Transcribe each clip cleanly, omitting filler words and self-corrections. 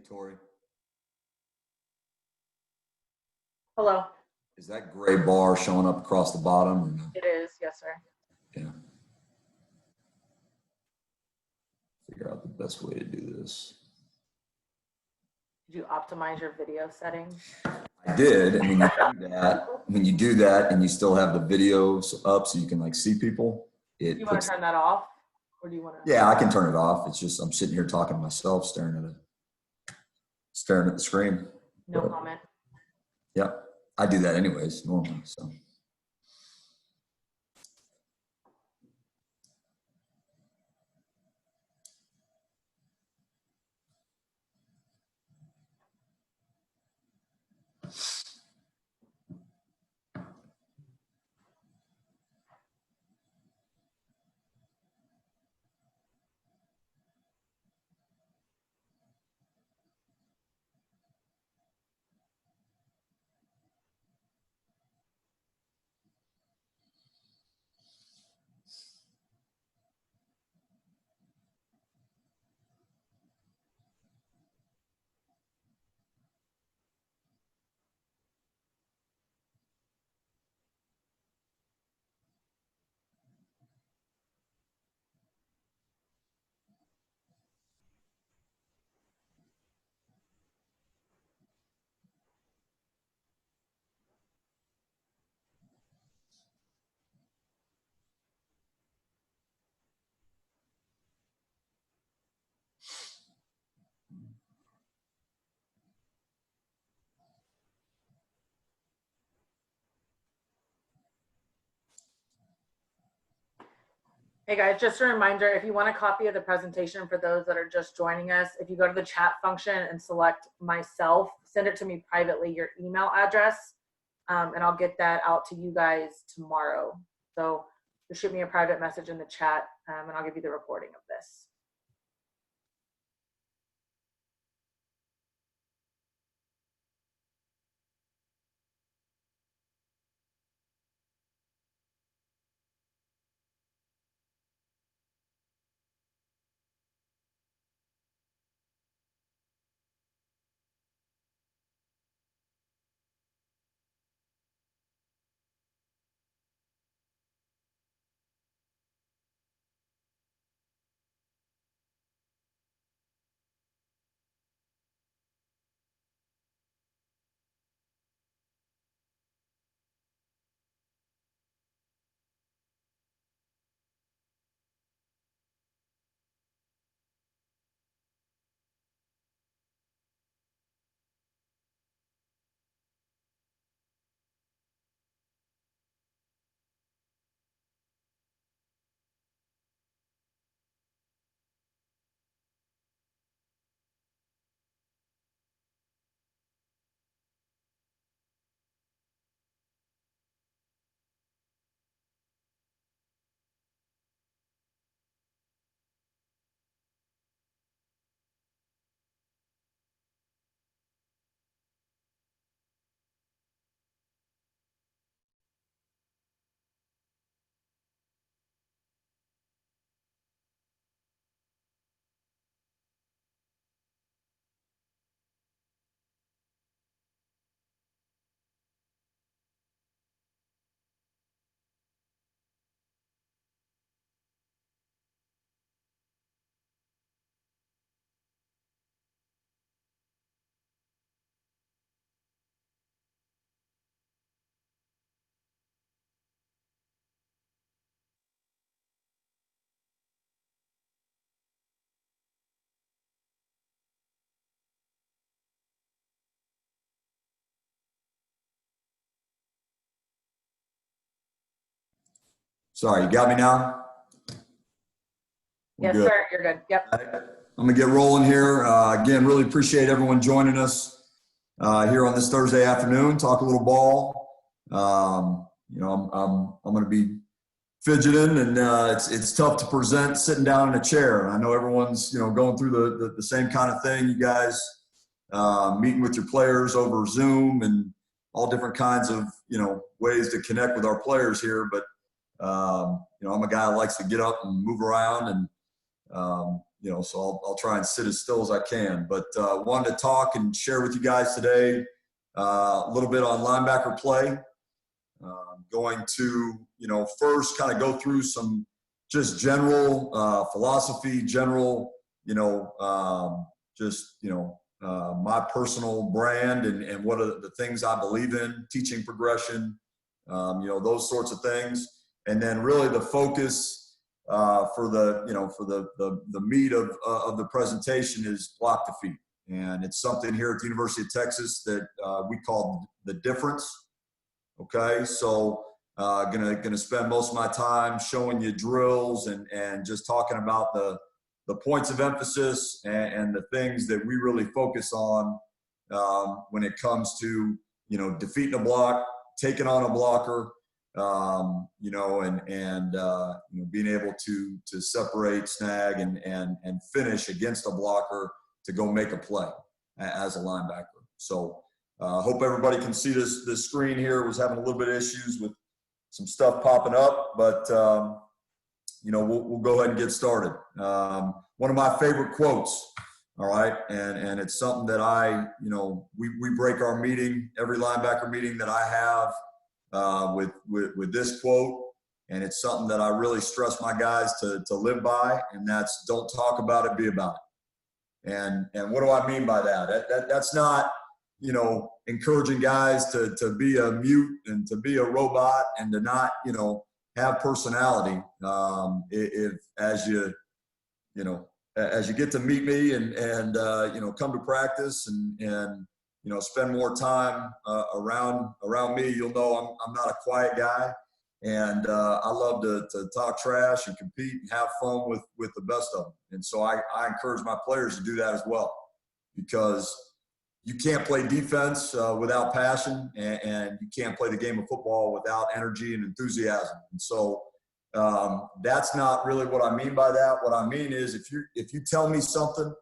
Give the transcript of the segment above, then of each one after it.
Tori. Hello. Is that gray bar showing up across the bottom or no? It is, yes, sir. Yeah. Figure out the best way to do this. Did you optimize your video settings? I did, and when you do that, and you still have the video up so you can like see people, Do you want to turn that off, or do you want to? Yeah, I can turn it off. It's just I'm sitting here talking to myself, staring at the screen. No comment. Yeah, I do that anyways normally. So. Hey guys, just a reminder, if you want a copy of the presentation for those that are just joining us, if you go to the chat function and select myself, send it to me privately, your email address, and I'll get that out to you guys tomorrow. So just shoot me a private message in the chat, and I'll give you the recording of this. Sorry, you got me now? Yes, sir, you're good. Yep. I'm gonna get rolling here. Again, really appreciate everyone joining us here on this Thursday afternoon. Talk a little ball. You know, I'm gonna be fidgeting, and it's tough to present sitting down in a chair. I know everyone's going through the same kind of thing. You guys meeting with your players over Zoom and all different kinds of ways to connect with our players here, but I'm a guy that likes to get up and move around and so I'll try and sit as still as I can. But wanted to talk and share with you guys today a little bit on linebacker play. Going to, first kind of go through some just general philosophy, general, my personal brand and what are the things I believe in, teaching progression, those sorts of things. And then really the focus for the meat of the presentation is block defeat. And it's something here at the University of Texas that we call the difference. Okay, so gonna spend most of my time showing you drills and just talking about the points of emphasis and the things that we really focus on when it comes to defeating a block, taking on a blocker, being able to separate, snag, and finish against a blocker to go make a play as a linebacker. So. Hope everybody can see this screen here. Was having a little bit of issues with some stuff popping up, but we'll go ahead and get started. One of my favorite quotes, all right, and it's something that we break our meeting, every linebacker meeting that I have with this quote, and it's something that I really stress my guys to live by, and that's don't talk about it, be about it. And what do I mean by that? That's not encouraging guys to be a mute and to be a robot and to not, have personality. As you get to meet me and come to practice and spend more time around me, you'll know I'm not a quiet guy. And I love to talk trash and compete and have fun with the best of them. And so I encourage my players to do that as well, because you can't play defense without passion, and you can't play the game of football without energy and enthusiasm. And so that's not really what I mean by that. What I mean is if you tell me something,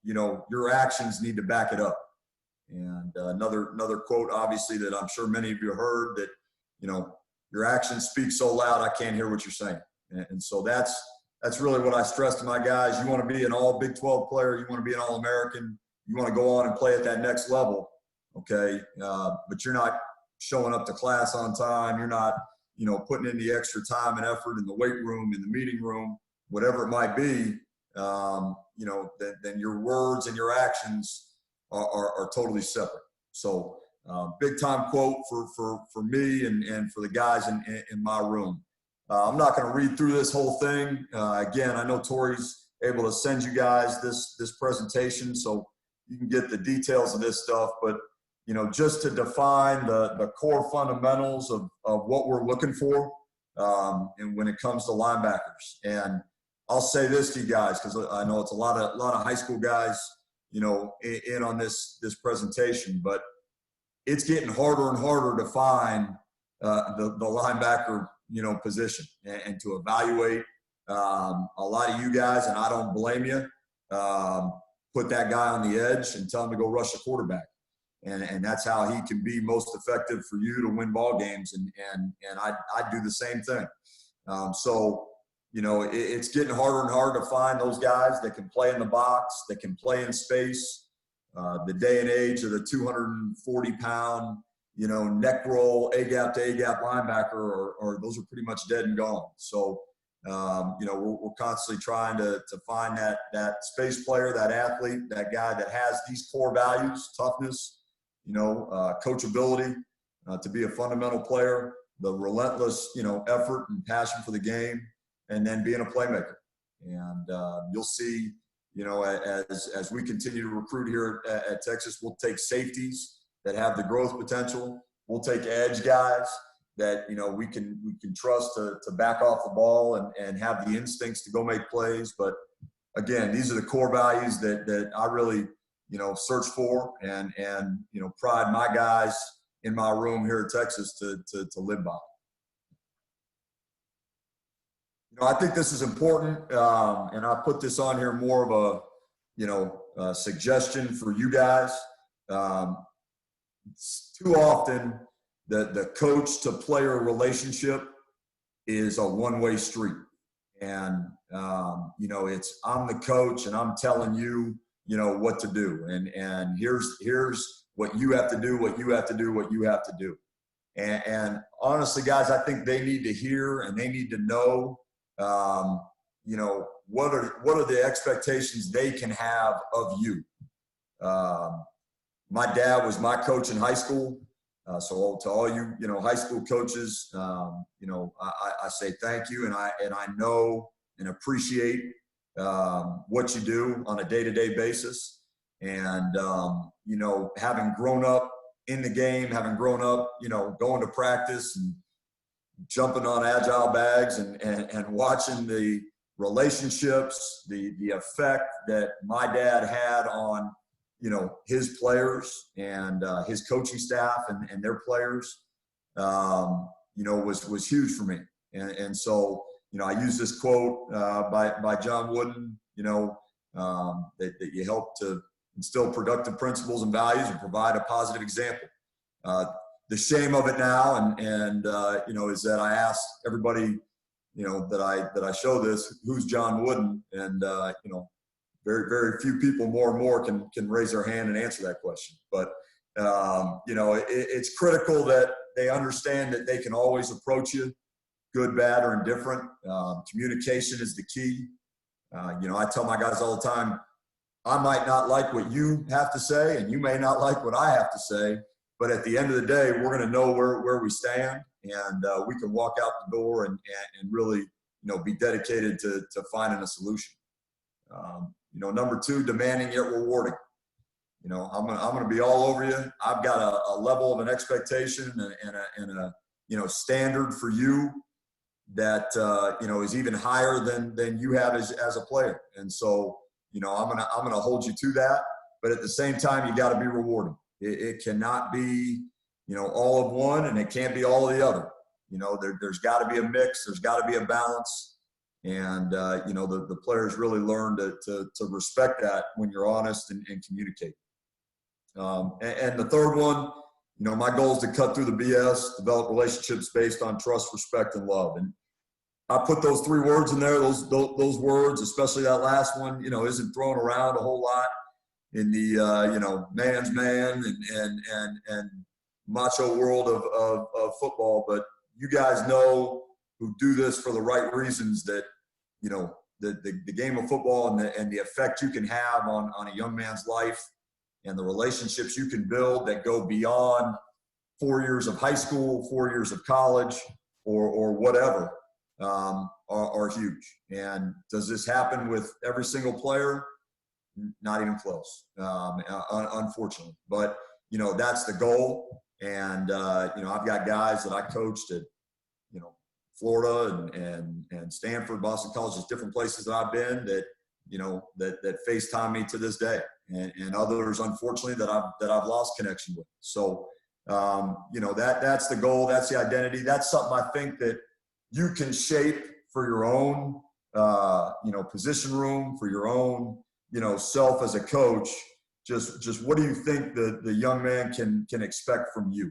your actions need to back it up. And another quote, obviously, that I'm sure many of you heard, that your actions speak so loud I can't hear what you're saying. And so that's really what I stress to my guys. You want to be an all Big 12 player. You want to be an All-American. You want to go on and play at that next level, okay? But you're not showing up to class on time. You're not, putting in the extra time and effort in the weight room, in the meeting room, whatever it might be. Then your words and your actions are totally separate. So, big time quote for me and for the guys in my room. I'm not going to read through this whole thing. Again, I know Tori's able to send you guys this presentation, so you can get the details of this stuff, but just to define the core fundamentals of what we're looking for, and when it comes to linebackers. And I'll say this to you guys, because I know it's a lot of high school guys, in on this presentation, but it's getting harder and harder to find the linebacker, position and to evaluate. A lot of you guys, and I don't blame you, put that guy on the edge and tell him to go rush the quarterback. And that's how he can be most effective for you to win ball games. And I do the same thing. It's getting harder and harder to find those guys that can play in the box, that can play in space. The day and age of the 240-pound, neck roll, A-gap to A-gap linebacker, or those are pretty much dead and gone. So, we're constantly trying to find that space player, that athlete, that guy that has these core values: toughness, coachability, to be a fundamental player, the relentless, effort and passion for the game, and then being a playmaker. And you'll see, as we continue to recruit here at Texas, we'll take safeties that have the growth potential. We'll take edge guys that we can trust to back off the ball and have the instincts to go make plays. But again, these are the core values that I really search for and pride my guys in my room here at Texas to live by. I think this is important, and I put this on here more of a suggestion for you guys. Too often, the coach to player relationship is a one-way street. And, I'm the coach and I'm telling you, what to do. And here's what you have to do, what you have to do, what you have to do. And honestly, guys, I think they need to hear and they need to know, what are the expectations they can have of you. My dad was my coach in high school. So to all you, high school coaches, I say thank you. And I know and appreciate what you do on a day-to-day basis. And, having grown up in the game, having grown up, going to practice and jumping on agile bags and watching the relationships, the effect that my dad had on, his players and his coaching staff and their players, was huge for me. And so, I use this quote by John Wooden, that you help to instill productive principles and values and provide a positive example. The shame of it now, is that I asked everybody, that I show this, who's John Wooden, and very, very few people more and more can raise their hand and answer that question. But it's critical that they understand that they can always approach you, good, bad, or indifferent. Communication is the key. I tell my guys all the time, I might not like what you have to say, and you may not like what I have to say, but at the end of the day, we're going to know where we stand, and we can walk out the door and really, be dedicated to finding a solution. Number two, demanding yet rewarding. I'm going to be all over you. I've got a level of an expectation and a standard for you that is even higher than you have as a player. And so, I'm gonna hold you to that. But at the same time, you got to be rewarding. It cannot be, all of one, and it can't be all of the other. There's got to be a mix. There's got to be a balance. And the players really learn to respect that when you're honest and communicate. And the third one, my goal is to cut through the BS, develop relationships based on trust, respect, and love. And I put those three words in there. Those words, especially that last one, isn't thrown around a whole lot in the man's man and macho world of football. But you guys know, who do this for the right reasons, that the game of football and the effect you can have on a young man's life and the relationships you can build that go beyond 4 years of high school, 4 years of college, or whatever, are huge. And does this happen with every single player? Not even close, unfortunately. But that's the goal. And I've got guys that I coached at Florida and Stanford, Boston College, just different places that I've been that that FaceTime me to this day, and others, unfortunately, that I've lost connection with. So that's the goal, that's the identity, that's something I think that you can shape for your own position room, for your own self as a coach. Just what do you think the young man can expect from you,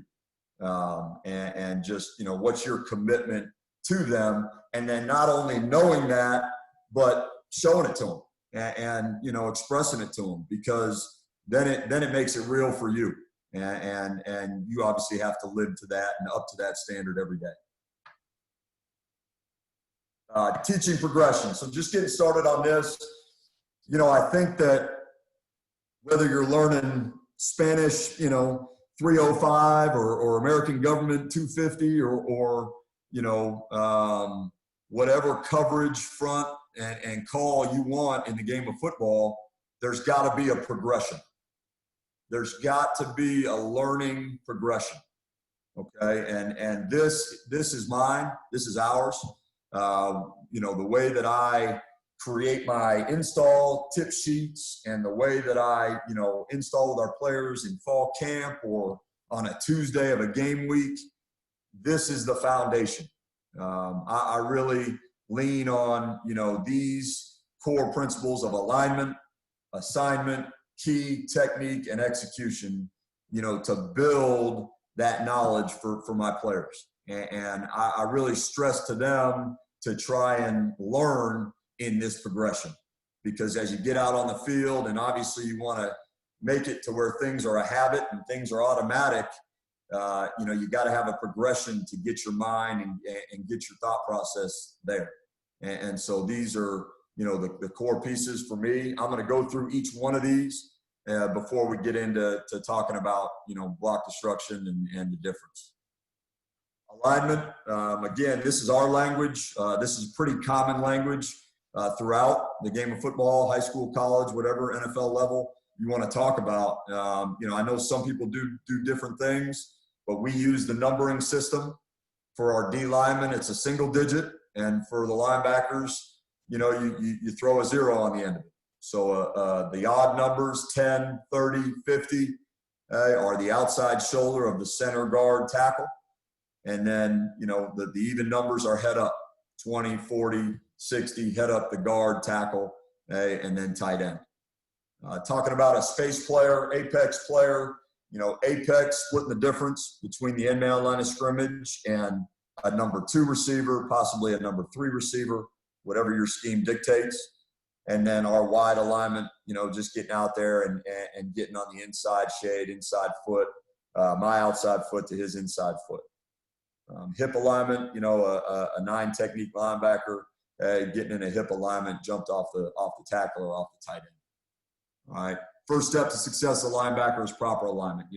and just what's your commitment to them, and then not only knowing that, but showing it to them and expressing it to them, because then it makes it real for you, and you obviously have to live to that and up to that standard every day. Teaching progression. So just getting started on this, I think that whether you're learning Spanish, 305 or American government 250 or whatever coverage, front and call you want in the game of football, there's got to be a progression. There's got to be a learning progression. Okay. And this is mine. This is ours. The way that I create my install tip sheets and the way that I, install with our players in fall camp or on a Tuesday of a game week, this is the foundation. I really lean on, these core principles of alignment, assignment, key, technique, and execution, to build that knowledge for my players. And I really stress to them to try and learn in this progression. Because as you get out on the field, and obviously you want to make it to where things are a habit and things are automatic, you got to have a progression to get your mind and get your thought process there. And so these are, the core pieces for me. I'm going to go through each one of these before we get into talking about, block destruction and the difference. Alignment, again, this is our language. This is pretty common language throughout the game of football, high school, college, whatever NFL level you want to talk about. I know some people do different things, but we use the numbering system. For our D linemen, it's a single digit, and for the linebackers, you throw a 0 on the end of it. So the odd numbers, 10, 30, 50, are the outside shoulder of the center guard tackle. And then, the even numbers are head up, 20, 40, 60, head up the guard tackle, and then tight end. Talking about a space player, apex player, apex splitting the difference between the end man line of scrimmage and a number 2 receiver, possibly a number 3 receiver, whatever your scheme dictates. And then our wide alignment, just getting out there and getting on the inside shade, inside foot, my outside foot to his inside foot. Hip alignment, a 9 technique linebacker getting in a hip alignment, jumped off the tackle or off the tight end. All right. First step to success of linebacker is proper alignment.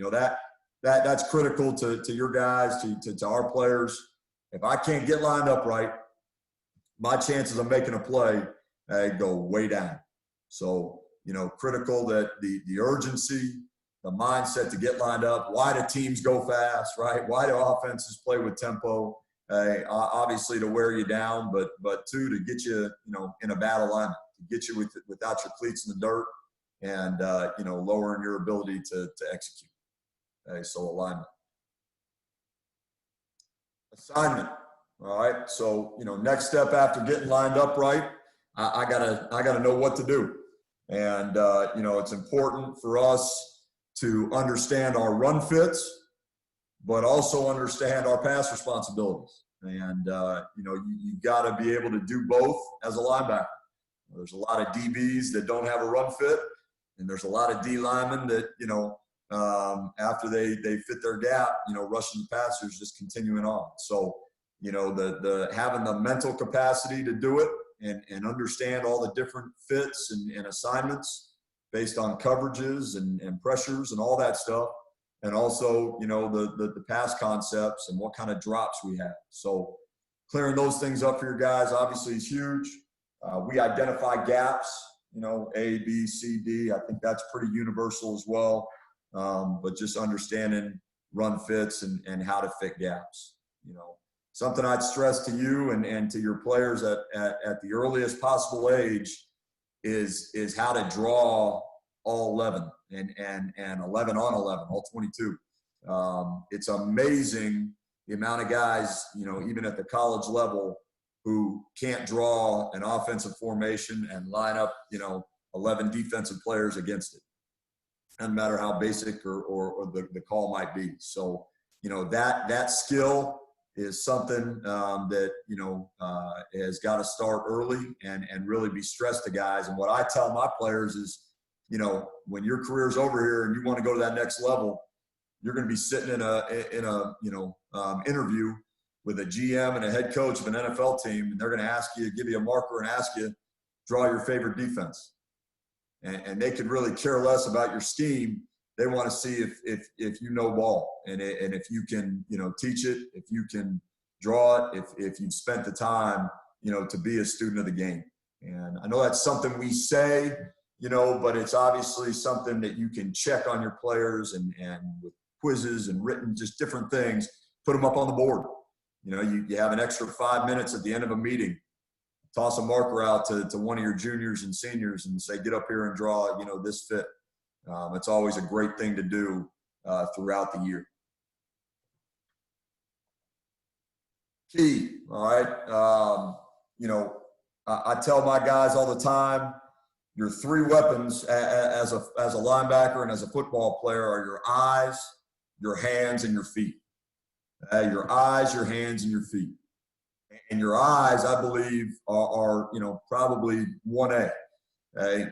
That's critical to your guys, to our players. If I can't get lined up right, my chances of making a play go way down. So, critical that the urgency, the mindset to get lined up. Why do teams go fast, right? Why do offenses play with tempo? Obviously to wear you down, but 2, to get you, in a bad alignment, to get you without your cleats in the dirt and, lowering your ability to execute. So alignment. Assignment. All right. So, next step after getting lined up right, I gotta know what to do. And, it's important for us to understand our run fits, but also understand our pass responsibilities. And, you got to be able to do both as a linebacker. There's a lot of DBs that don't have a run fit, and there's a lot of D linemen that, after they fit their gap, rushing the passers, just continuing on. So, the having the mental capacity to do it and understand all the different fits and assignments based on coverages and pressures and all that stuff. And also, the pass concepts and what kind of drops we have. So clearing those things up for your guys obviously is huge. We identify gaps, A, B, C, D. I think that's pretty universal as well. But just understanding run fits and how to fit gaps. Something I'd stress to you and to your players at the earliest possible age is how to draw all 11 and 11 on 11, all 22. It's amazing the amount of guys, even at the college level, who can't draw an offensive formation and line up, 11 defensive players against it. Doesn't matter how basic or the call might be. So, that skill is something that, has got to start early and really be stressed to guys. And what I tell my players is, when your career's over here and you want to go to that next level, you're going to be sitting in a interview with a GM and a head coach of an NFL team, and they're going to give you a marker and ask you, draw your favorite defense. And they could really care less about your scheme. They want to see if you know ball and if you can, teach it, if you can draw it, if you've spent the time, to be a student of the game. And I know that's something we say, but it's obviously something that you can check on your players and with quizzes and written, just different things, put them up on the board. You have an extra 5 minutes at the end of a meeting, toss a marker out to one of your juniors and seniors and say, get up here and draw, this fit. It's always a great thing to do throughout the year. Key, all right. I tell my guys all the time, your 3 weapons as a linebacker and as a football player are your eyes, your hands, and your feet. Your eyes, your hands, and your feet. And your eyes, I believe, are probably 1A,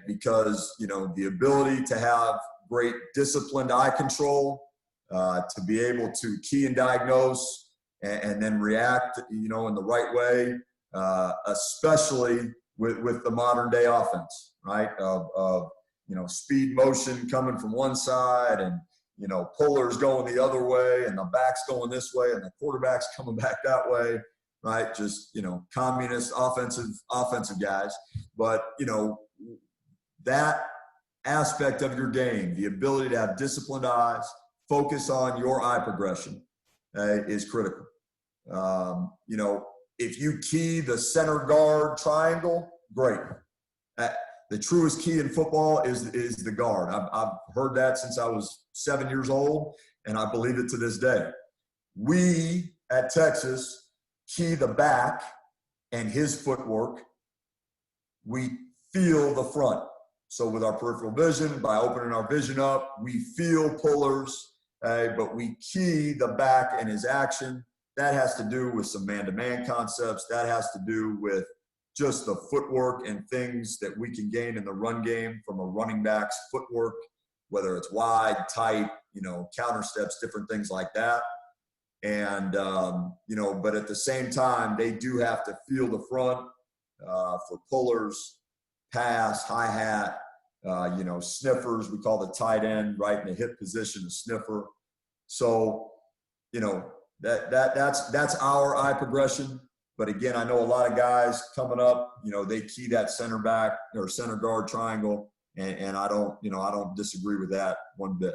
because, the ability to have great disciplined eye control, to be able to key and diagnose and then react, in the right way, especially with the modern day offense, right? Of speed motion coming from one side and, pullers going the other way and the backs going this way and the quarterback's coming back that way, right? Just, communist offensive guys. But, that aspect of your game, the ability to have disciplined eyes, focus on your eye progression, is critical. If you key the center guard triangle, great. The truest key in football is the guard. I've heard that since I was 7 years old, and I believe it to this day. We at Texas key the back and his footwork. We feel the front. So with our peripheral vision, by opening our vision up, we feel pullers, but we key the back and his action. That has to do with some man-to-man concepts. That has to do with just the footwork and things that we can gain in the run game from a running back's footwork, whether it's wide, tight, counter steps, different things like that. And, but at the same time, they do have to feel the front for pullers, pass, hi-hat, sniffers. We call the tight end right in the hip position a sniffer. So, that's our eye progression. But again, I know a lot of guys coming up, they key that center back or center guard triangle, and I don't disagree with that one bit.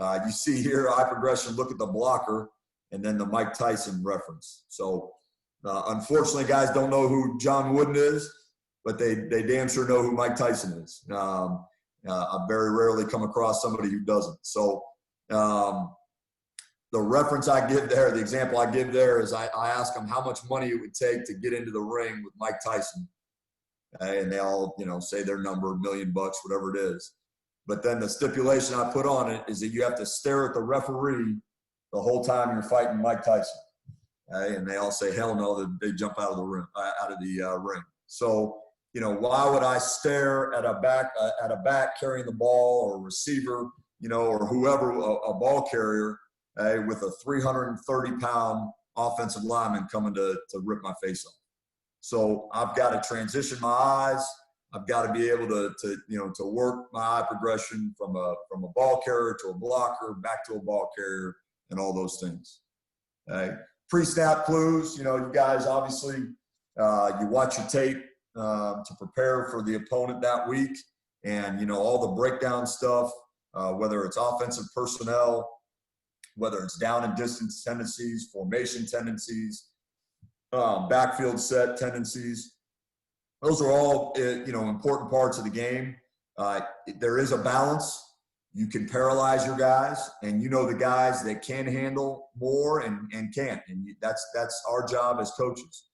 You see here eye progression. Look at the blocker, and then the Mike Tyson reference. So, unfortunately, guys don't know who John Wooden is, but they damn sure know who Mike Tyson is. I very rarely come across somebody who doesn't. So, the reference I give there, the example I give there is I ask them how much money it would take to get into the ring with Mike Tyson. And they all, say their number, $1 million, whatever it is. But then the stipulation I put on it is that you have to stare at the referee the whole time you're fighting Mike Tyson. And they all say, hell no, they jump out of the ring. So, why would I stare at a back carrying the ball, or a receiver, or whoever, a ball carrier, with a 330-pound offensive lineman coming to rip my face off? So I've got to transition my eyes. I've got to be able to work my eye progression from a ball carrier to a blocker, back to a ball carrier, and all those things. Pre-snap clues. You guys obviously you watch your tape to prepare for the opponent that week, and all the breakdown stuff, whether it's offensive personnel, whether it's down and distance tendencies, formation tendencies, backfield set tendencies. Those are all, important parts of the game. There is a balance. You can paralyze your guys, and the guys that can handle more and can't. And that's our job as coaches.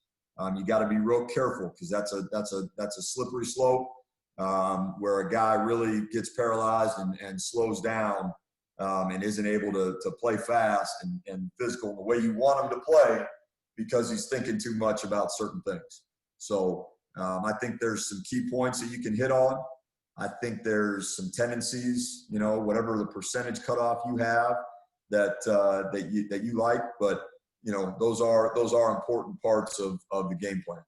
You got to be real careful, because that's a slippery slope where a guy really gets paralyzed and slows down. And isn't able to play fast and physical in the way you want him to play, because he's thinking too much about certain things. So I think there's some key points that you can hit on. I think there's some tendencies, whatever the percentage cutoff you have that you like, but those are important parts of the game plan.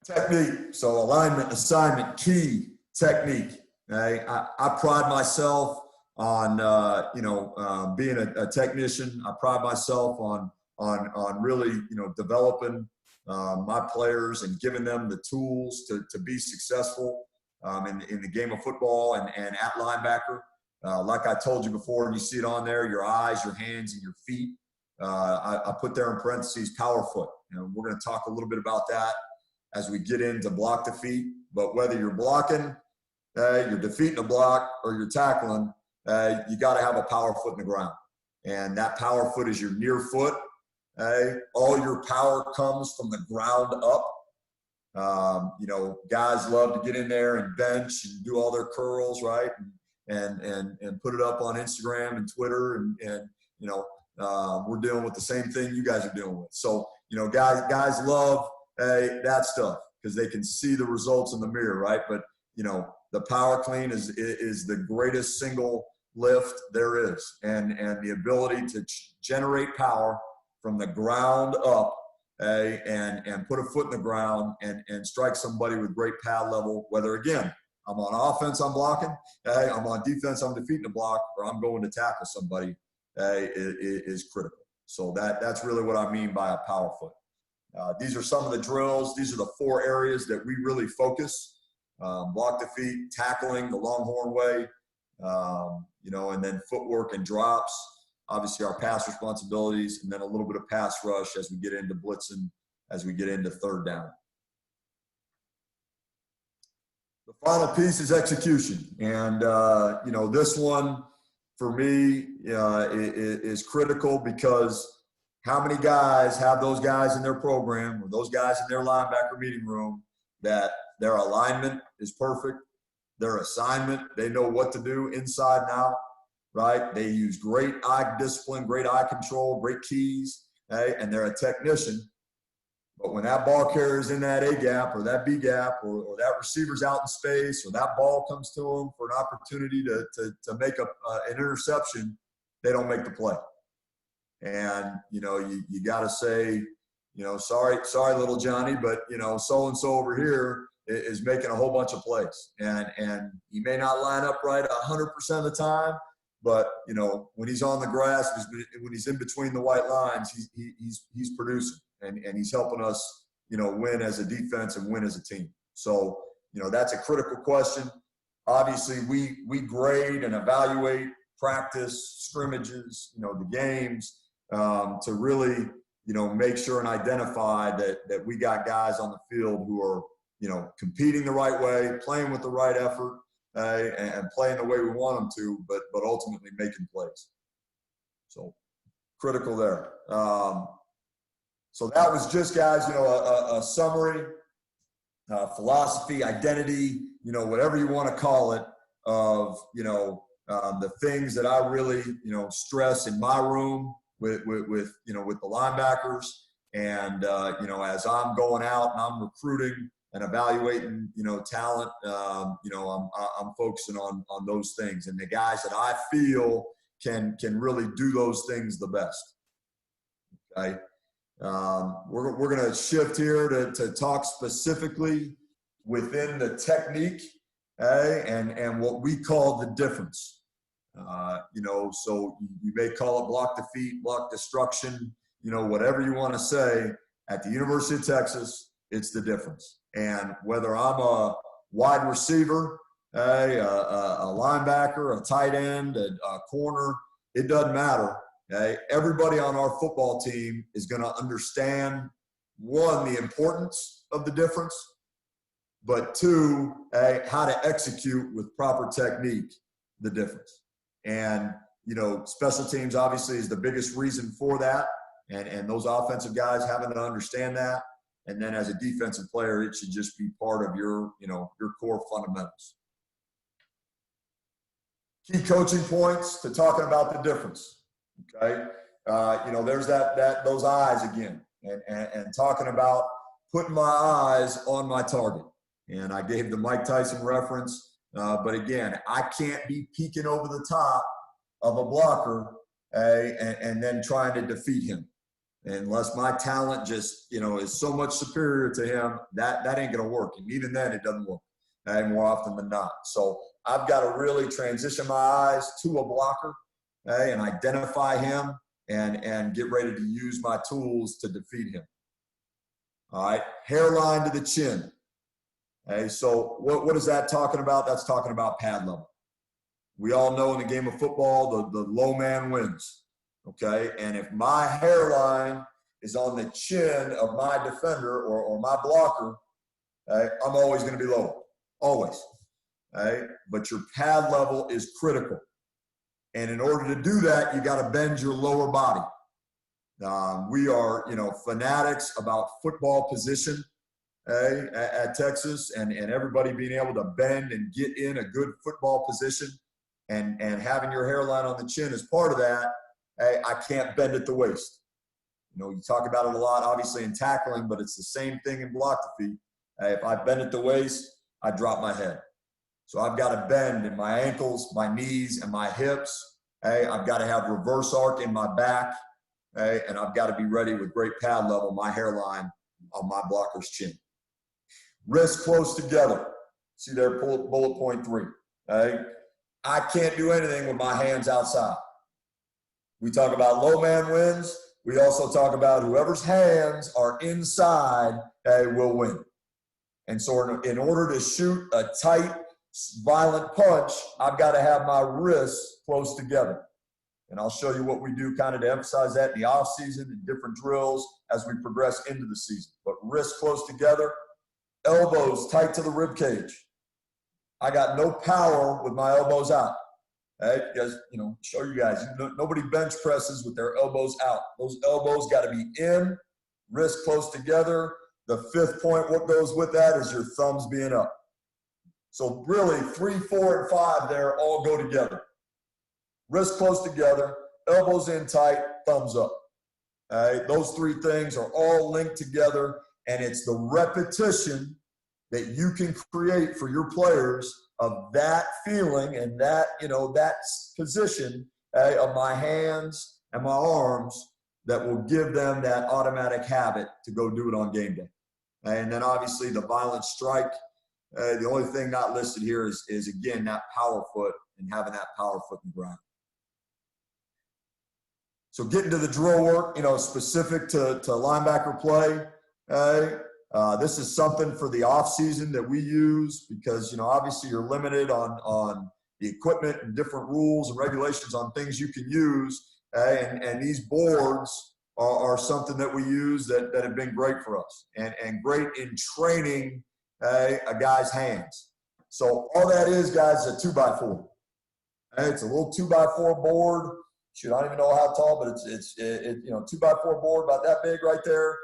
Technique. So alignment, assignment, key, technique. I pride myself on being a technician. I pride myself on really developing my players and giving them the tools to be successful in the game of football and at linebacker. Like I told you before, and you see it on there, your eyes, your hands, and your feet. I put there in parentheses power foot. We're going to talk a little bit about that as we get into block defeat. But whether you're blocking, you're defeating a block, or you're tackling, you got to have a power foot in the ground. And that power foot is your near foot. All your power comes from the ground up. Guys love to get in there and bench and do all their curls, right? And put it up on Instagram and Twitter. And we're dealing with the same thing you guys are dealing with. So, you know, guys love that stuff because they can see the results in the mirror, right? But, you know, the power clean is the greatest single lift there is. And the ability to generate power from the ground up, and put a foot in the ground and strike somebody with great pad level, whether, again, I'm on offense, I'm blocking, I'm on defense, I'm defeating the block, or I'm going to tackle somebody, is critical. So that's really what I mean by a power foot. These are some of the drills. These are the 4 areas that we really focus: block defeat, tackling the Longhorn way, you know, and then footwork and drops. Obviously, our pass responsibilities, and then a little bit of pass rush as we get into blitzing, as we get into third down. The final piece is execution. And, you know, this one for me is critical, because how many guys have those guys in their program or those guys in their linebacker meeting room that their alignment is perfect, their assignment, they know what to do inside and out, right? They use great eye discipline, great eye control, great keys, and they're a technician. But when that ball carrier's in that A gap or that B gap, or that receiver's out in space, or that ball comes to them for an opportunity to make an interception, they don't make the play. And, you know, you got to say, you know, sorry, little Johnny, but, you know, so-and-so over here is making a whole bunch of plays. And he may not line up right 100% of the time, but, you know, when he's on the grass, when he's in between the white lines, he's producing, and he's helping us, you know, win as a defense and win as a team. So, you know, that's a critical question. Obviously, we grade and evaluate practice, scrimmages, you know, the games, to really, you know, make sure and identify that we got guys on the field who are, you know, competing the right way, playing with the right effort, and playing the way we want them to, but ultimately making plays. So critical there. So that was just, guys, you know, a summary, philosophy, identity, you know, whatever you want to call it, of, you know, the things that I really, you know, stress in my room with you know, with the linebackers. And, you know, as I'm going out and I'm recruiting and evaluating, you know, talent, you know, I'm focusing on those things, and the guys that I feel can really do those things the best. Okay. We're going to shift here to talk specifically within the technique, and what we call the difference. You know, so you may call it block defeat, block destruction, you know, whatever you want to say. At the University of Texas, it's the difference. And whether I'm a wide receiver, a linebacker, a tight end, a corner, it doesn't matter. Okay? Everybody on our football team is going to understand, one, the importance of the difference, but two, how to execute with proper technique the difference. And, you know, special teams obviously is the biggest reason for that, and those offensive guys having to understand that. And then as a defensive player, it should just be part of your, you know, your core fundamentals. Key coaching points to talking about the difference. Okay. You know, there's those eyes again, and talking about putting my eyes on my target. And I gave the Mike Tyson reference, but again, I can't be peeking over the top of a blocker, and then trying to defeat him. Unless my talent just, you know, is so much superior to him, that ain't going to work. And even then, it doesn't work, more often than not. So I've got to really transition my eyes to a blocker, and identify him, and get ready to use my tools to defeat him. All right, hairline to the chin. So what is that talking about? That's talking about pad level. We all know in the game of football, the low man wins. Okay, and if my hairline is on the chin of my defender or my blocker, I'm always going to be lower, always. But your pad level is critical. And in order to do that, you got to bend your lower body. We are, you know, fanatics about football position at Texas, and everybody being able to bend and get in a good football position, and having your hairline on the chin is part of that. hey, I can't bend at the waist. You know, you talk about it a lot, obviously, in tackling, but it's the same thing in block defeat. If I bend at the waist, I drop my head. So I've got to bend in my ankles, my knees, and my hips. Hey, I've got to have reverse arc in my back. Hey, and I've got to be ready with great pad level, my hairline on my blocker's chin. Wrists close together. See there, bullet point 3. Hey, I can't do anything with my hands outside. We talk about low man wins. We also talk about whoever's hands are inside, hey, will win. And so in order to shoot a tight, violent punch, I've got to have my wrists close together. And I'll show you what we do kind of to emphasize that in the off season and different drills as we progress into the season. But wrists close together, elbows tight to the rib cage. I got no power with my elbows out. Hey, because, you know, show you guys, nobody bench presses with their elbows out. Those elbows got to be in, wrists close together. The 5th point, what goes with that is your thumbs being up. So really 3, 4, and 5 there all go together. Wrists close together, elbows in tight, thumbs up. Those 3 things are all linked together, and it's the repetition that you can create for your players of that feeling and that, you know, that position of my hands and my arms that will give them that automatic habit to go do it on game day. And then obviously the violent strike. The only thing not listed here is again, that power foot and having that power foot in the ground. So getting to the drill work, you know, specific to linebacker play. This is something for the off season that we use because, you know, obviously you're limited on the equipment and different rules and regulations on things you can use. And these boards are something that we use that have been great for us and great in training a guy's hands. So all that is, guys, is a 2x4. It's a little 2x4 board. Shoot, I don't even know how tall, but it's you know, 2x4 board about that big right there.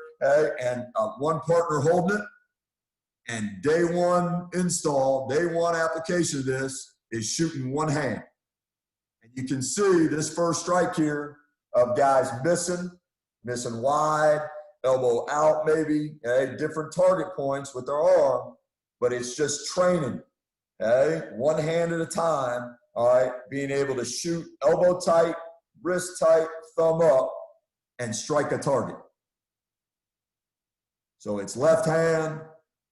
And one partner holding it. And day one install, day one application of this is shooting one hand. And you can see this first strike here of guys missing wide, elbow out maybe, different target points with their arm, but it's just training, one hand at a time, all right, being able to shoot elbow tight, wrist tight, thumb up, and strike a target. So it's left hand,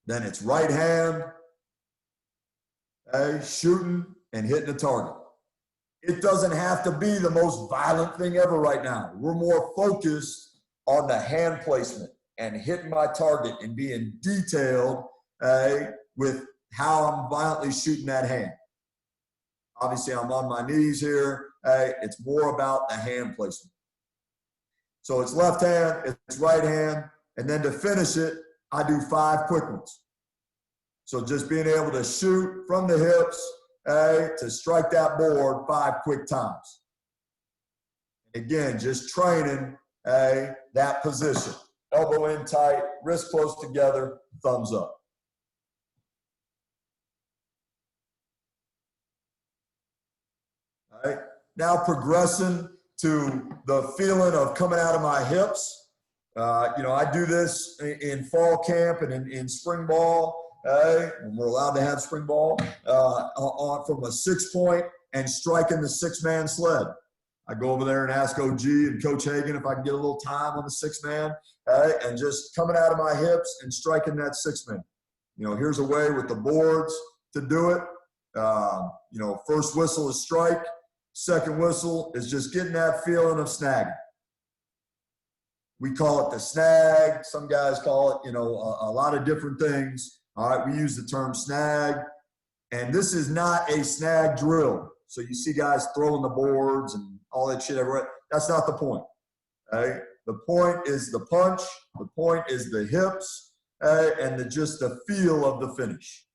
then it's right hand, shooting and hitting a target. It doesn't have to be the most violent thing ever right now. We're more focused on the hand placement and hitting my target and being detailed with how I'm violently shooting that hand. Obviously, I'm on my knees here. It's more about the hand placement. So it's left hand, it's right hand, and then to finish it, I do 5 quick ones. So just being able to shoot from the hips, to strike that board 5 quick times. Again, just training that position. Elbow in tight, wrist close together, thumbs up. All right, now progressing to the feeling of coming out of my hips. You know, I do this in fall camp and in spring ball. When we're allowed to have spring ball, from a 6-point and striking the 6-man sled. I go over there and ask OG and Coach Hagan if I can get a little time on the 6-man, and just coming out of my hips and striking that 6-man. You know, here's a way with the boards to do it. You know, first whistle is strike. Second whistle is just getting that feeling of snagging. We call it the snag. Some guys call it, you know, a lot of different things. All right, we use the term snag. And this is not a snag drill. So you see guys throwing the boards and all that shit everywhere. That's not the point. Okay? The point is the punch. The point is the hips, and just the feel of the finish.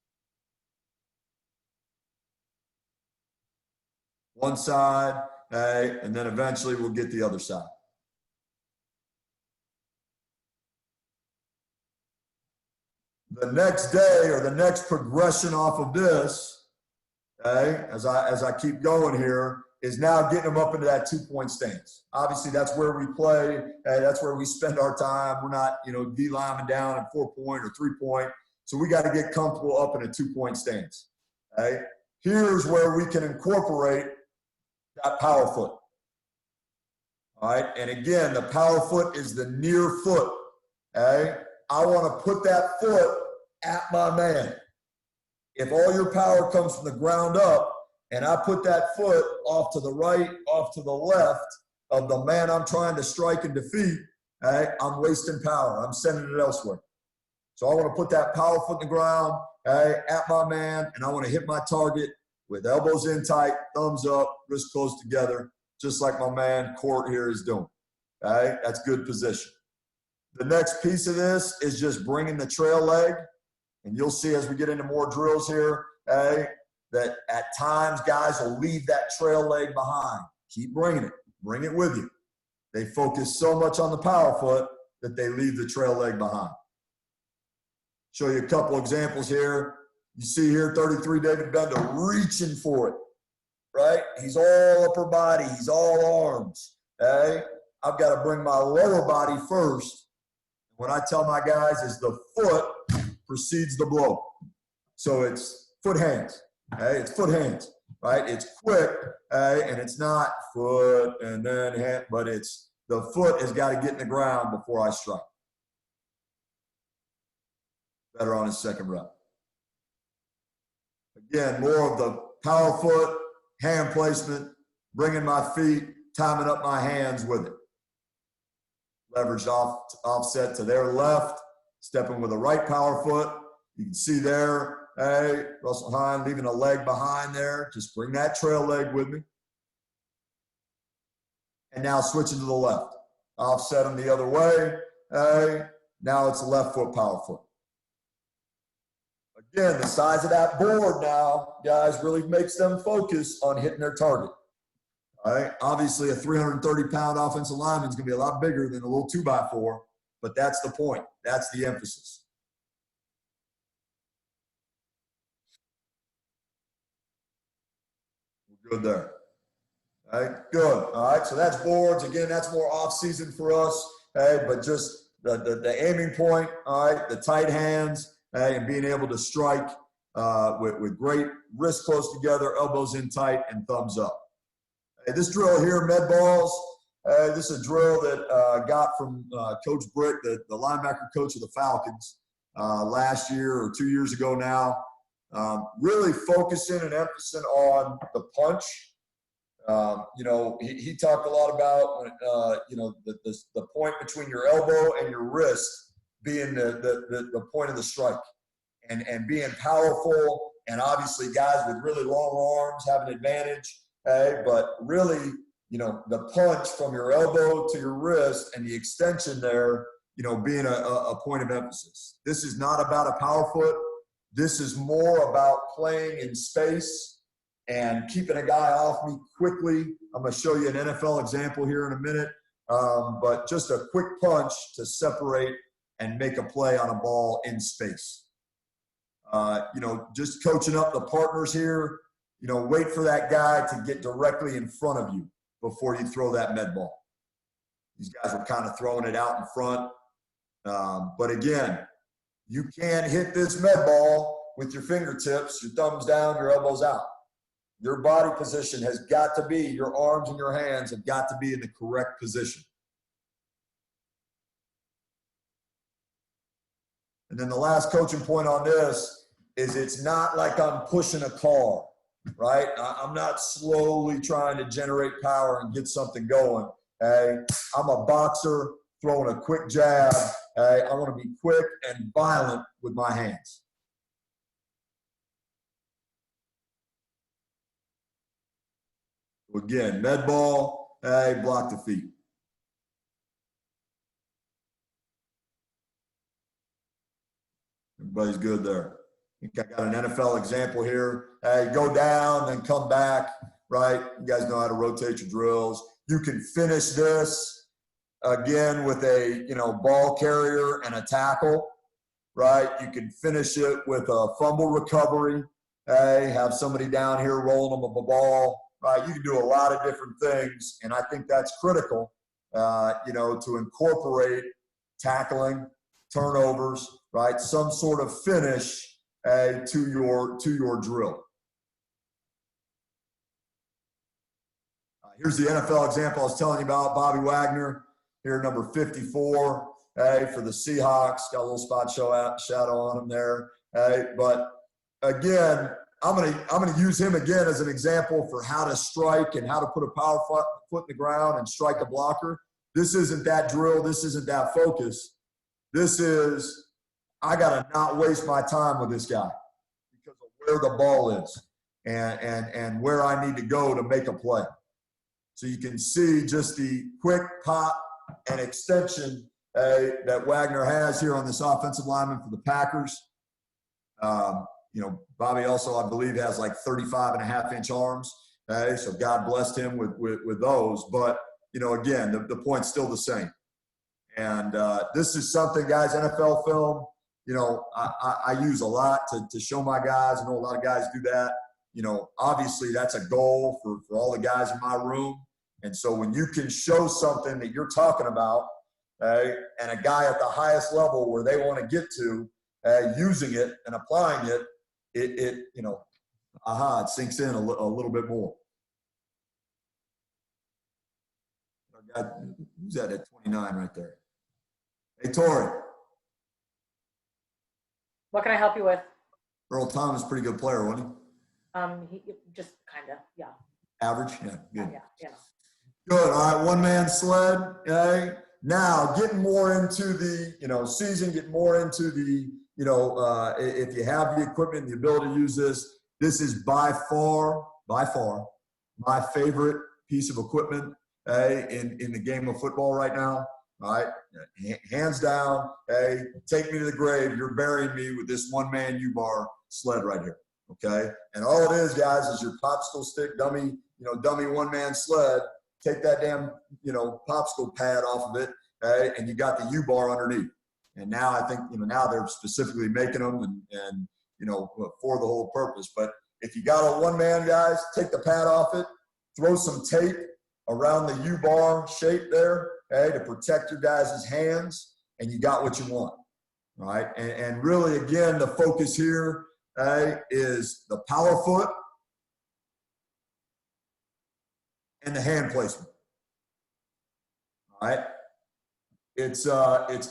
One side, and then eventually we'll get the other side. The next day or the next progression off of this, as I keep going here, is now getting them up into that 2-point stance. Obviously, that's where we play. That's where we spend our time. We're not, D-lineman down at 4-point or 3-point. So we got to get comfortable up in a 2-point stance. Okay? Here's where we can incorporate that power foot. All right? And again, the power foot is the near foot. Okay? I want to put that foot at my man. If all your power comes from the ground up, and I put that foot off to the right, off to the left of the man I'm trying to strike and defeat, I'm wasting power. I'm sending it elsewhere. So I want to put that power foot in the ground at my man, and I want to hit my target with elbows in tight, thumbs up, wrists close together, just like my man Court here is doing. That's good position. The next piece of this is just bringing the trail leg, and you'll see as we get into more drills here, that at times guys will leave that trail leg behind. Keep bringing it. Bring it with you. They focus so much on the power foot that they leave the trail leg behind. Show you a couple examples here. You see here 33 David Bender reaching for it, right? He's all upper body. He's all arms, I've got to bring my lower body first. What I tell my guys is the foot precedes the blow. So it's foot hands. It's foot hands, right? It's quick, and it's not foot and then hand, but it's the foot has got to get in the ground before I strike. Better on his second rep. Again, more of the power foot, hand placement, bringing my feet, timing up my hands with it. Leveraged offset to their left, stepping with the right power foot. You can see there, Russell Hine leaving a leg behind there. Just bring that trail leg with me. And now switching to the left. Offset them the other way. Now it's a left foot power foot. Again, the size of that board now, guys, really makes them focus on hitting their target. All right. Obviously, a 330-pound offensive lineman is going to be a lot bigger than a little 2x4, but that's the point. That's the emphasis. Good there. All right, good. All right, so that's boards. Again, that's more off-season for us, but just the aiming point, all right, the tight hands, and being able to strike with great wrists close together, elbows in tight, and thumbs up. This drill here, med balls, this is a drill that I got from Coach Brick, the linebacker coach of the Falcons, last year or 2 years ago now. Really focusing and emphasizing on the punch. He talked a lot about, the point between your elbow and your wrist being the point of the strike and being powerful. And obviously guys with really long arms have an advantage, but really, the punch from your elbow to your wrist and the extension there, being a point of emphasis. This is not about a power foot. This is more about playing in space and keeping a guy off me quickly. I'm going to show you an NFL example here in a minute, but just a quick punch to separate and make a play on a ball in space. Just coaching up the partners here, wait for that guy to get directly in front of you before you throw that med ball. These guys are kind of throwing it out in front. But again, you can't hit this med ball with your fingertips, your thumbs down, your elbows out. Your body position has got to be, your arms and your hands have got to be in the correct position. And then the last coaching point on this is it's not like I'm pushing a car, right? I'm not slowly trying to generate power and get something going. I'm a boxer throwing a quick jab. I want to be quick and violent with my hands. Again, med ball, block the feet. Everybody's good there. I think I got an NFL example here. Go down, then come back, right? You guys know how to rotate your drills. You can finish this, again, with a, ball carrier and a tackle, right? You can finish it with a fumble recovery. Have somebody down here rolling them a ball, right? You can do a lot of different things, and I think that's critical, to incorporate tackling, turnovers, right? Some sort of finish to your drill. Here's the NFL example I was telling you about, Bobby Wagner, here number 54, for the Seahawks. Got a little spot shadow on him there. But again, I'm gonna use him again as an example for how to strike and how to put a power foot in the ground and strike a blocker. This isn't that drill. This isn't that focus. This is, I gotta not waste my time with this guy because of where the ball is and where I need to go to make a play. So you can see just the quick pop and extension that Wagner has here on this offensive lineman for the Packers. Bobby also, I believe, has like 35.5-inch arms. So God blessed him with those. But, again, the point's still the same. And this is something, guys, NFL film, I use a lot to show my guys. I know a lot of guys do that. Obviously that's a goal for all the guys in my room. And so when you can show something that you're talking about, and a guy at the highest level where they want to get to, using it and applying it, it sinks in a little bit more. Who's that at 29 right there? Hey, Tori. What can I help you with? Earl Thomas, pretty good player, wasn't He just kind of, yeah. Average? Yeah, good. Yeah. Good. All right, one-man sled. Okay. Now, getting more into the, season, getting more into the, if you have the equipment and the ability to use this is by far my favorite piece of equipment in the game of football right now. All right, hands down. Take me to the grave. You're burying me with this one-man U-bar sled right here. Okay, and all it is, guys, is your popsicle stick dummy one-man sled. Take that damn popsicle pad off of it, and you got the U-bar underneath. And now I think now they're specifically making them and for the whole purpose. But if you got a one-man, guys, take the pad off it, throw some tape around the U-bar shape there, to protect your guys' hands, and you got what you want. All right, and really, again, the focus here is the power foot and the hand placement. All right, it's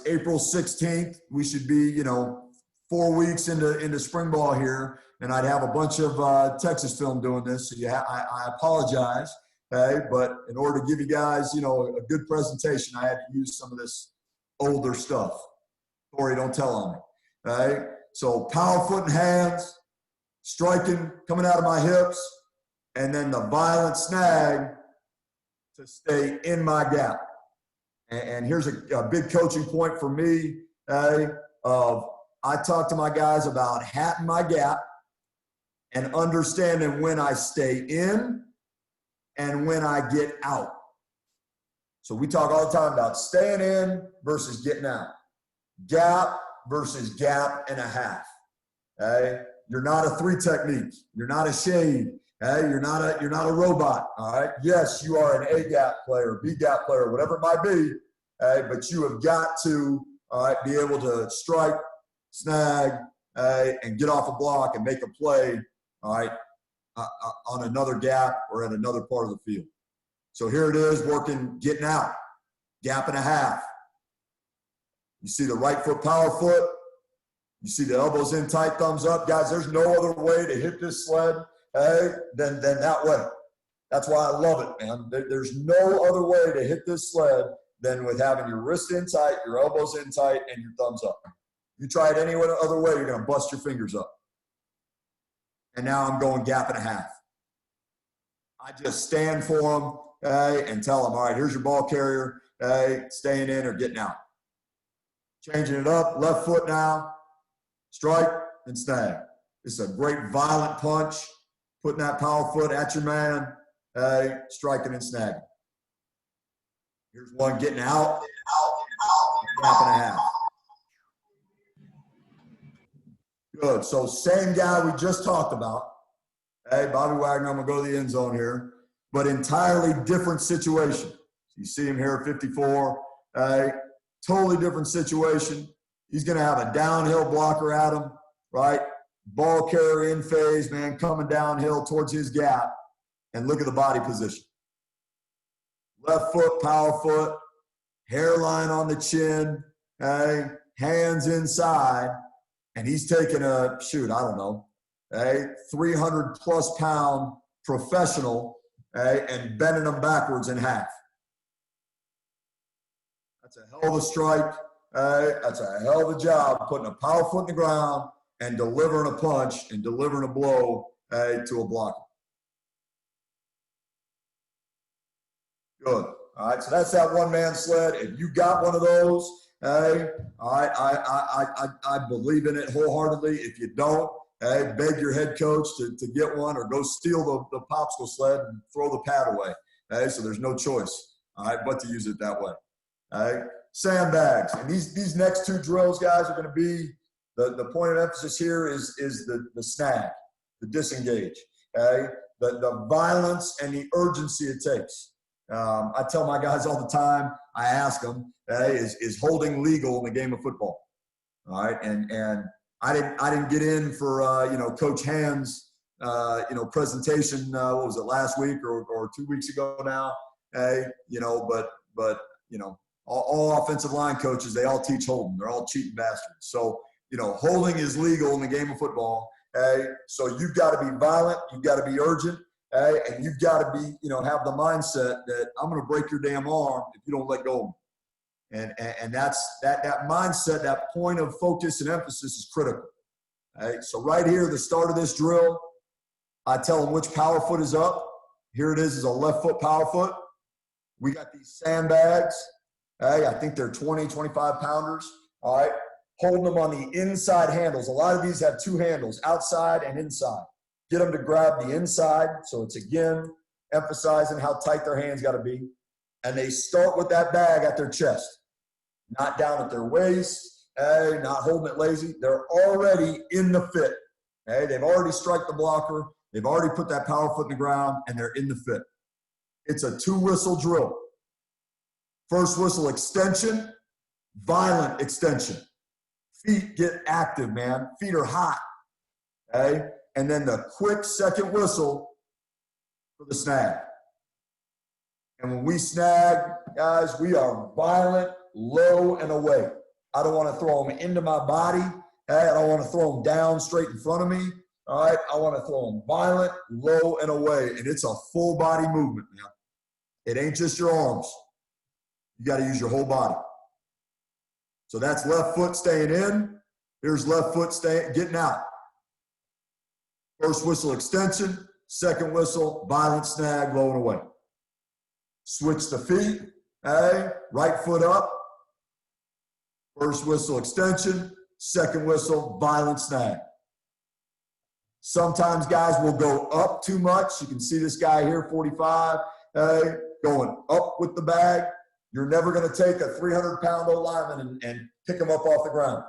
April 16th. We should be 4 weeks into spring ball here, and I'd have a bunch of Texas film doing this. So I apologize. But in order to give you guys, a good presentation, I had to use some of this older stuff. Tori, don't tell on me. Right? So power foot and hands, striking, coming out of my hips, and then the violent snag to stay in my gap. And here's a big coaching point for me. I talk to my guys about hatting my gap and understanding when I stay in and when I get out. So we talk all the time about staying in versus getting out. Gap versus gap and a half. You're not a 3 technique. You're not a shade. You're not a robot. All right. Yes, you are an A gap player, B gap player, whatever it might be. But you have got to be able to strike, snag, and get off a block and make a play. All right. On another gap or at another part of the field. So here it is, working, getting out, gap and a half. You see the right foot, power foot. You see the elbows in tight, thumbs up. Guys, there's no other way to hit this sled than that way. That's why I love it, man. There's no other way to hit this sled than with having your wrist in tight, your elbows in tight, and your thumbs up. You try it any other way, you're going to bust your fingers up. And now I'm going gap and a half. I just stand for them and tell them, all right, here's your ball carrier, staying in or getting out. Changing it up, left foot now, strike and snag. It's a great violent punch, putting that power foot at your man, striking and snagging. Here's one getting out, gap and a half. Good. So same guy we just talked about. Bobby Wagner, I'm going to go to the end zone here. but entirely different situation. You see him here at 54, totally different situation. He's going to have a downhill blocker at him, right? Ball carrier in phase, man, coming downhill towards his gap. And look at the body position. Left foot, power foot, hairline on the chin, hands inside. And he's taking a, 300+ pound professional, and bending them backwards in half. That's a hell of a strike. That's a hell of a job putting a power foot in the ground and delivering a punch and delivering a blow to a blocker. Good. All right, so that's that one-man sled. If you got one of those, I believe in it wholeheartedly. If you don't, beg your head coach to get one, or go steal the popsicle sled and throw the pad away. So there's no choice, all right, but to use it that way. All right, sandbags. And these next two drills, guys, are going to be, the point of emphasis here is the snag, the disengage, the violence and the urgency it takes. I tell my guys all the time, I ask them, is holding legal in the game of football? All right, and I didn't get in for Coach Hand's presentation. What was it, last week or 2 weeks ago now? But all offensive line coaches, they all teach holding. They're all cheating bastards. So holding is legal in the game of football. So you've got to be violent, you've got to be urgent, and you've got to be have the mindset that I'm going to break your damn arm if you don't let go of me. And that's that mindset, that point of focus and emphasis is critical. Right? So right here, the start of this drill, I tell them which power foot is up. Here it is a left foot power foot. We got these sandbags. I think they're 20, 25 pounders. All right, holding them on the inside handles. A lot of these have two handles, outside and inside. Get them to grab the inside. So it's, again, emphasizing how tight their hands got to be. And they start with that bag at their chest. Not down at their waist, not holding it lazy. They're already in the fit. They've already struck the blocker. They've already put that power foot in the ground, and they're in the fit. It's a 2-whistle drill. First whistle, extension, violent extension. Feet get active, man. Feet are hot. And then the quick second whistle for the snag. And when we snag, guys, we are violent, low, and away. I don't want to throw them into my body. I don't want to throw them down straight in front of me. All right, I want to throw them violent, low, and away. And it's a full body movement, man. It ain't just your arms. You got to use your whole body. So that's left foot staying in. Here's left foot getting out. First whistle, extension. Second whistle, violent snag, low and away. Switch the feet, right foot up. First whistle, extension. Second whistle, violent snag. Sometimes guys will go up too much. You can see this guy here, 45, going up with the bag. You're never going to take a 300-pound old lineman and pick him up off the ground.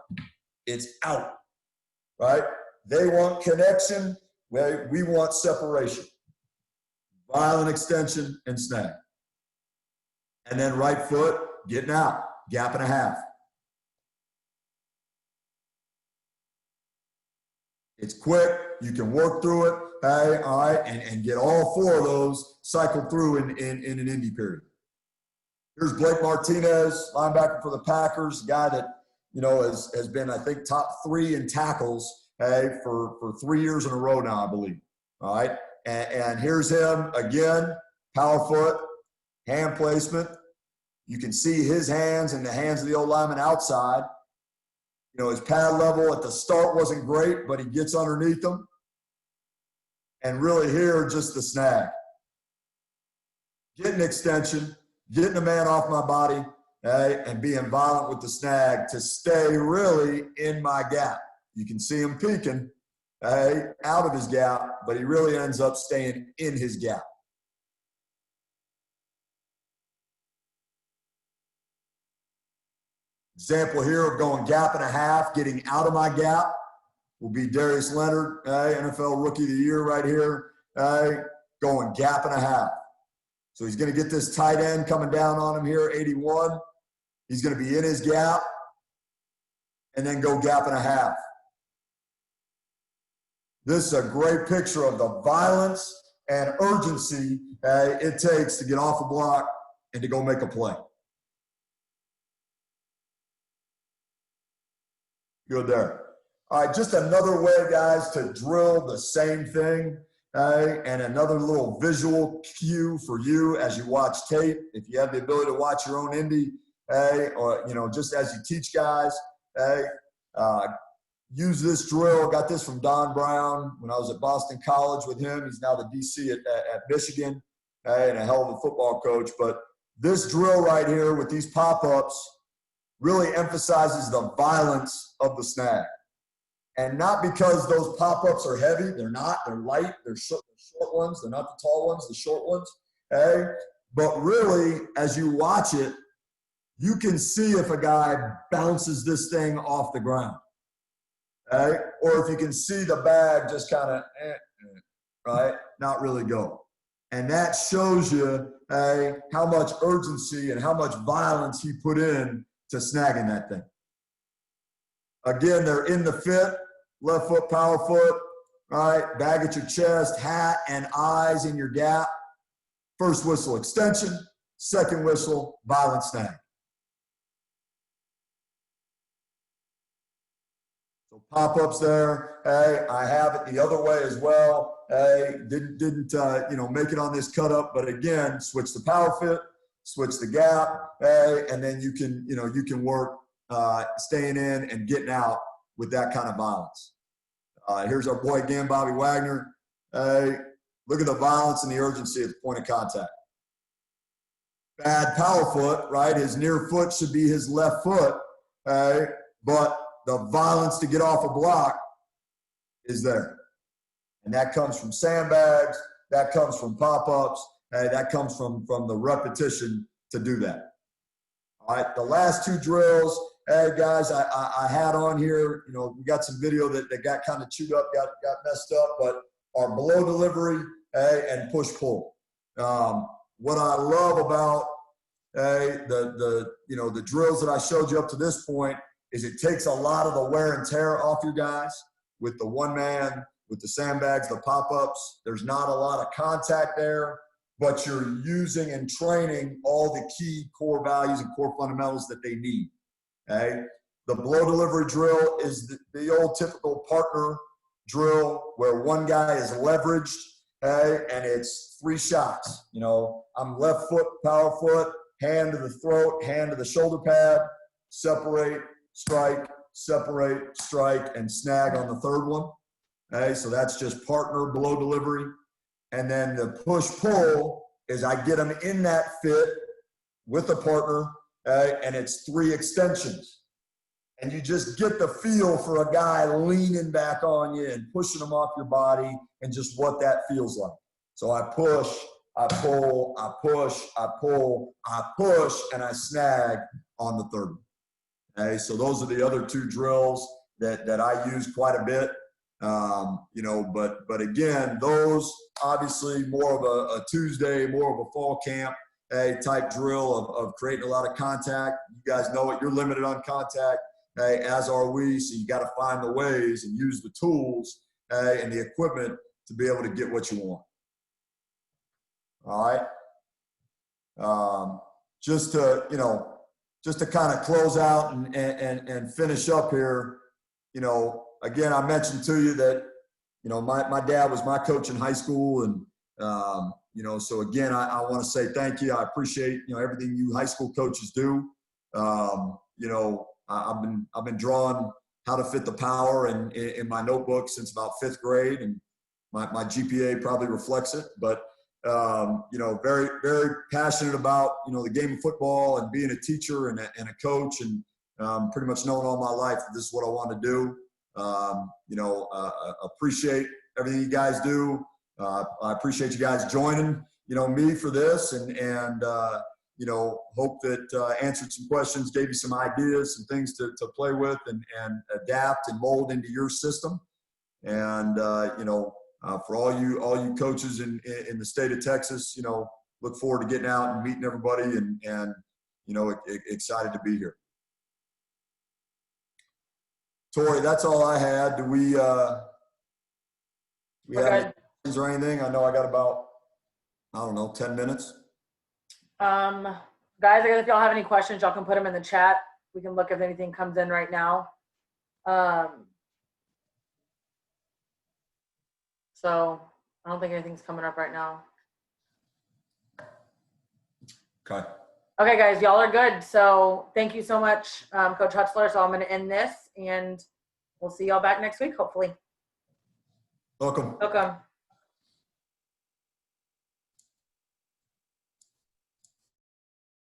It's out, right? They want connection. We want separation. Violent extension and snag. And then right foot, getting out, gap and a half. It's quick. You can work through it, all right, and get all 4 of those cycled through in an Indy period. Here's Blake Martinez, linebacker for the Packers, a guy that, has been, I think, top 3 in tackles for 3 years in a row now, I believe. All right, and here's him again, power foot, hand placement. You can see his hands and the hands of the old lineman outside. His pad level at the start wasn't great, but he gets underneath them. And really here, just the snag. Getting extension, getting a man off my body, and being violent with the snag to stay really in my gap. You can see him peeking out of his gap, but he really ends up staying in his gap. Example here of going gap and a half, getting out of my gap will be Darius Leonard, NFL Rookie of the Year right here, going gap and a half. So he's going to get this tight end coming down on him here, 81. He's going to be in his gap and then go gap and a half. This is a great picture of the violence and urgency it takes to get off a block and to go make a play. Good there. All right, just another way, guys, to drill the same thing, and another little visual cue for you as you watch tape. If you have the ability to watch your own Indy, or just as you teach guys, use this drill. Got this from Don Brown when I was at Boston College with him. He's now the DC at Michigan, and a hell of a football coach. But this drill right here with these pop-ups really emphasizes the violence of the snag. And not because those pop-ups are heavy. They're not. They're light. They're short ones. They're not the tall ones, the short ones. But really, as you watch it, you can see if a guy bounces this thing off the ground. Or if you can see the bag just kind of, right, not really go. And that shows you how much urgency and how much violence he put in to snagging that thing. Again, they're in the fit, left foot, power foot, right? Bag at your chest, hat and eyes in your gap. First whistle, extension. Second whistle, violent snag. So pop-ups there. I have it the other way as well. Didn't make it on this cut up, but again, switch the power fit, switch the gap, and then you can work staying in and getting out with that kind of violence. Here's our boy again, Bobby Wagner. Look at the violence and the urgency at the point of contact. Bad power foot, right? His near foot should be his left foot, but the violence to get off a block is there. And that comes from sandbags, that comes from pop-ups, that comes from the repetition to do that. All right, the last two drills, guys, I had on here, we got some video that got kind of chewed up, got messed up, but our below delivery and push-pull. What I love about the drills that I showed you up to this point is it takes a lot of the wear and tear off your guys with the one man, with the sandbags, the pop-ups. There's not a lot of contact there, but you're using and training all the key core values and core fundamentals that they need. The below delivery drill is the old typical partner drill where one guy is leveraged, and it's 3 shots. I'm left foot, power foot, hand to the throat, hand to the shoulder pad, separate, strike, and snag on the third one. So that's just partner below delivery. And then the push-pull is I get them in that fit with a partner, and it's 3 extensions. And you just get the feel for a guy leaning back on you and pushing them off your body and just what that feels like. So I push, I pull, I push, I pull, I push, and I snag on the third one. So those are the other 2 drills that I use quite a bit. But again, those obviously more of a Tuesday, more of a fall camp type drill of creating a lot of contact. You guys know it. You're limited on contact, as are we. So you got to find the ways and use the tools and the equipment to be able to get what you want. All right. Just to kind of close out and finish up here, again, I mentioned to you that, my dad was my coach in high school. And, so again, I want to say thank you. I appreciate, everything you high school coaches do. I've been drawing how to fit the power in my notebook since about 5th grade. And my GPA probably reflects it, but, very, very passionate about, the game of football and being a teacher and a coach, and pretty much knowing all my life that this is what I want to do. Appreciate everything you guys do. I appreciate you guys joining, me for this, and hope that answered some questions, gave you some ideas, some things to play with and adapt and mold into your system. And, for all you coaches in the state of Texas, look forward to getting out and meeting everybody and you know, excited to be here. Tori, that's all I had. Do we have any questions or anything? I know I got about, I don't know, 10 minutes. Guys, if y'all have any questions, y'all can put them in the chat. We can look if anything comes in right now. So I don't think anything's coming up right now. Okay. Okay, guys, y'all are good. So thank you so much, Coach Huzler. So I'm going to end this, and we'll see y'all back next week, hopefully. Welcome. Welcome.